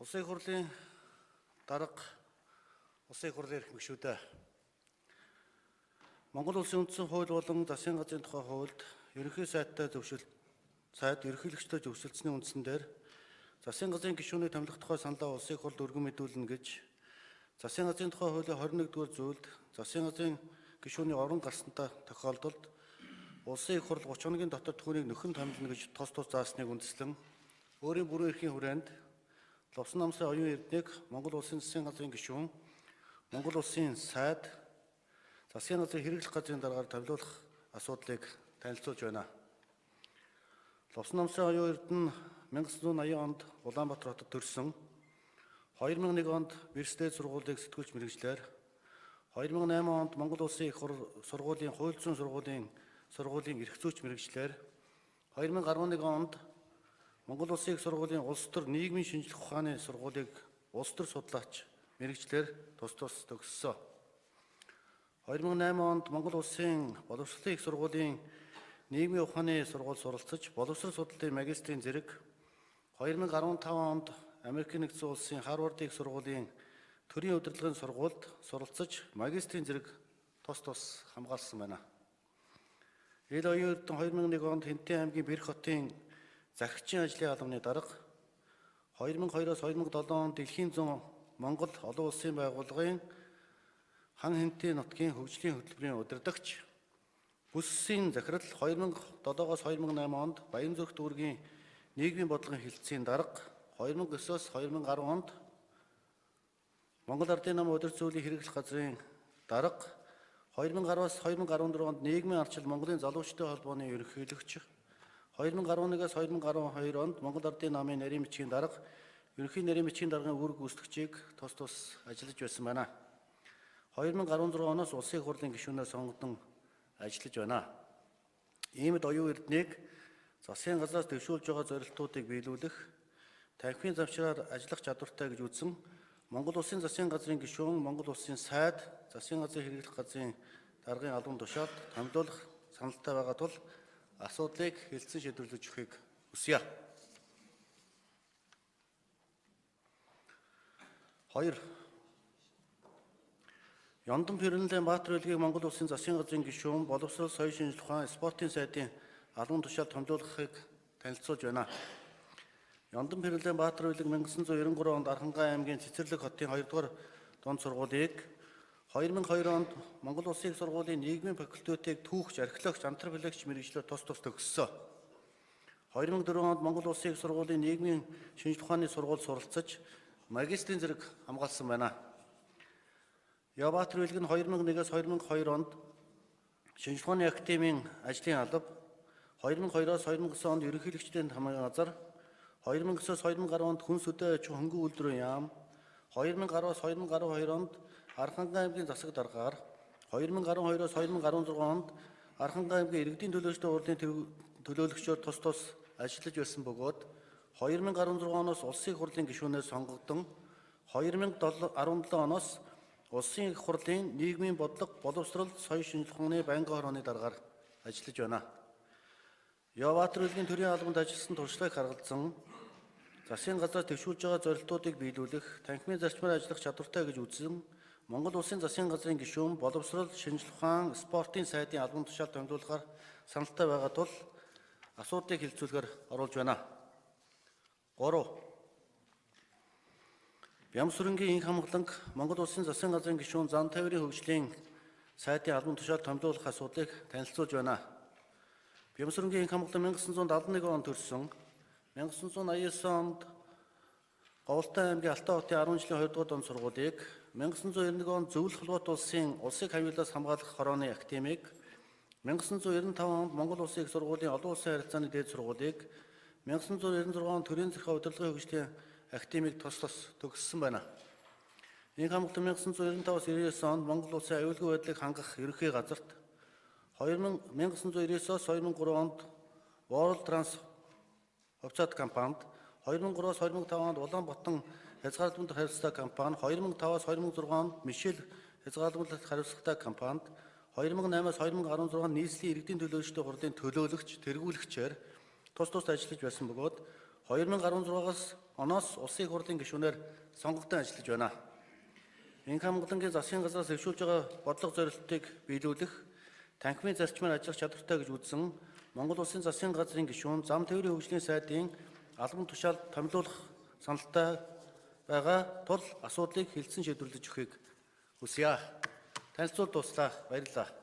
Улсын их хурлын дарга улсын их хурлын эрх мэгшүүдээ. Монгол Улсын үндсэн хууль болон засгийн газрын тухай хуульд ерөнхий сайд ерөнхийлөгчдөө зөвшөлдсөний үндсэн дээр засгийн газрын гишүүнийг томилох тухай саналаа улсын их хурлд өргөн мэдүүлнэ гэж засгийн газрын тухай хуулийн 21-р зүйлд засгийн газрын гишүүний орон гарсантай тохиолдолд улсын их хурл 30 хоногийн дотор түүнийг нөхөн томилно гэж тус заасныг үндэслэн өөрийн бүрэн эрхийн хүрээнд Лувсан намсрын оюун эрдэнэг Монгол Улсын засгийн газрын гишүүн, Монгол Улсын сайд, засгийн газрын хэрэглэх газрын даргаар томилуулах асуудлыг танилцуулж байна. Лувсан намсрын оюун эрдэнэ 1980 онд Улаанбаатар хотод төрсөн, 2001 онд Верстэд сургуулийг сэтгүүлч мэргэжлэр, 2008 онд Монгол Улсын их сургуулийн хууль зүйн сургуулийн эрх зүйч мэргэжлэр, 2011 онд Монгол Улсын их сургуулийн улс төр нийгмийн шинжлэх ухааны сургуулийг улс төр судлаач мэргэжлэр тус төгссөн. 2008 онд Монгол Улсын боловсролын их сургуулийн нийгмийн ухааны сургууль суралцаж боловсрол судлалын магистрийн зэрэг, 2015 онд Америкийн нэгдсэн улсын Харвардын их сургуулийн төрийн удирдлагын сургуульд суралцаж магистрийн зэрэг тус хамгаалсан байна. Ил оюун эрдэнэ 2001 онд Хэнтэн аймгийн Бэрх хотын захирагчийн ажлын албаны дарга, 2002-оос 2007 онд Дэлхийн зүүн Монгол олон улсын байгууллагын хан Хэнтэн нутгийн хөгжлийн хөтөлбөрийн удирдагч, бүсийн захирал 2007-оос 2008 онд Баянзүрх дүүргийн нийгмийн бодлогын хэлтсийн дарга, 2009-оос 2010 онд Монгол Ардын намын удирдах зүйлийн хэрэглэх газрын дарга, 2010-аас 2014 онд нийгмийн ардчил Монголын залуучдын холбооны ерөнхийлөгч, 2011-аас 2012 онд Монгол Ардын намын нарийн бичгийн дарга, ерөнхий нарийн бичгийн даргын үүрэг гүйцэтгэгчийг тус ажиллаж байсан байна. 2016 оноос улсын их хурлын гишүүнээр сонгогдсон ажиллаж байна. Иймд оюун эрдэнэгийг засгийн газраас дэвшүүлж байгаа зорилтуудыг биелүүлэх, танхимын завшраар ажиллах чадвартай гэж үзсэн Монгол Улсын засгийн газрын гишүүн, Монгол Улсын сайд, засгийн газрын хэрэглэх газрын даргын албан тушаалд томилуулах саналтай байгаа тул асуудлыг хэлтсэн шийдвэрлэж өгөхийг хүсье. 2. Ёндон Пирнэлэн Баатар үлгийг Монгол Улсын засгийн газрын гишүүн, боловсрол, соёлын шинжилгээ ухаан, спортын сайдын албан тушаалд томилуулахыг танилцуулж байна. Ёндон Пирнэлэн Баатар үлэг 1993 онд Архангай аймгийн Цэцэрлэг хотын 2-р дунд сургуулийг, 2002 онд Монгол Улсын их сургуулийн нийгмийн факультетыг түүхч, археологч, антропологч мэргэжлээр тус төгссөн. 2004 онд Монгол Улсын их сургуулийн нийгмийн шинжлэх ухааны сургууль суралцаж, магистрийн зэрэг хамгаалсан байна. Баатар үлэг нь 2001-ээс 2002 онд шинжлэх ухааны академийн ажлын алба, 2002-оос 2009 онд ерөнхийлөгчдийн хамгаалсан газар, 2009-оос 2010 онд хүнс үдэ аж хөнгөн үйлдвэрийн яам, 2010-оос 2012 онд Архангай аймгийн засаг даргаар, 2012-оос 2016 онд Архангай аймгийн иргэдийн төлөөлөгчдийн урлагийн төлөөлөгчөөр тус ажиллаж байсан бөгөөд 2016 оноос улсын их хурлын гишүүнээр сонгогдсон, 2017 оноос улсын их хурлын нийгмийн бодлого, боловсрол, соёлын шинжилгээ ухааны байнгын хорооны даргаар ажиллаж байна. Баатар үлгийн төрийн албанд ажилласан туршлагыг харгалзан засгийн газраас дэвшүүлж байгаа зорилтуудыг биелүүлэх, танхимын зарчмаар ажиллах чадвартай гэж үзсэн Монгол Улсын засгийн газрын гишүүн, боловсрол, шинжилгээ ухаан, спортын сайдын албан тушаалд томилуулахаар саналтай байгаа тул асуудлыг хэлцүүлэхээр оруулж байна. 3. Бямсүрэнгийн инх хамгааланг Монгол Улсын засгийн газрын гишүүн, зан тавирын хөгжлийн сайдын албан тушаалд томилуулах асуудлыг танилцуулж байна. Бямсүрэнгийн инх хамгаалан 1971 онд төрсөн, 1989 онд Говьлтай аймгийн Алтай хотын 10 жилийн 2 дугаар дунд сургуулийг, 1991 онд Зөвлөх Холбоот улсыг хавьяалаас хамгаалах хорооны академиг, 1995 онд Монгол Улсын их сургуулийн олон улсын харилцааны дээд сургуулийг, 1996 онд төрийн захиргаа удирдлагын хөгжлийн академиг тус төгссөн байна. Инх хамгаалан 1995-аас 99 онд Монгол Улсын аюулгүй байдлыг хангах ерөнхий газарт, 1999-оос 2003 онд World Trans хувьцаат компанид, 2003-оос 2005 онд Улаанбаатар хязгаарлалтанд хариуцлагатай компани, 2005-аас 2006 онд Мишель хязгаарлалтанд хариуцлагатай компанид, 2008-аас 2016 нийслэлийн иргэдийн төлөөлөгчдийн хурлын төлөөлөгч, тэргүүлэгчээр тус ажиллаж байсан бөгөөд 2016 оноос улсын их хурлын гишүүнээр сонгогдсон ажиллаж байна. Инх хамгаалалтын засгийн газраас зөвшөөрж байгаа бодлого зорилтыг биелүүлэх, танхимын зарчмаар ажиллах чадвартай гэж үзсэн Монгол Улсын засгийн газрын гишүүн зам тээврийн хөгжлийн сайдын албан тушаалд томилуулах саналтай байгаа тул асуудлыг хэлсэн шийдвэрлэж өгөхийг хүсье. Танилцуул дуслаа. Баярлалаа.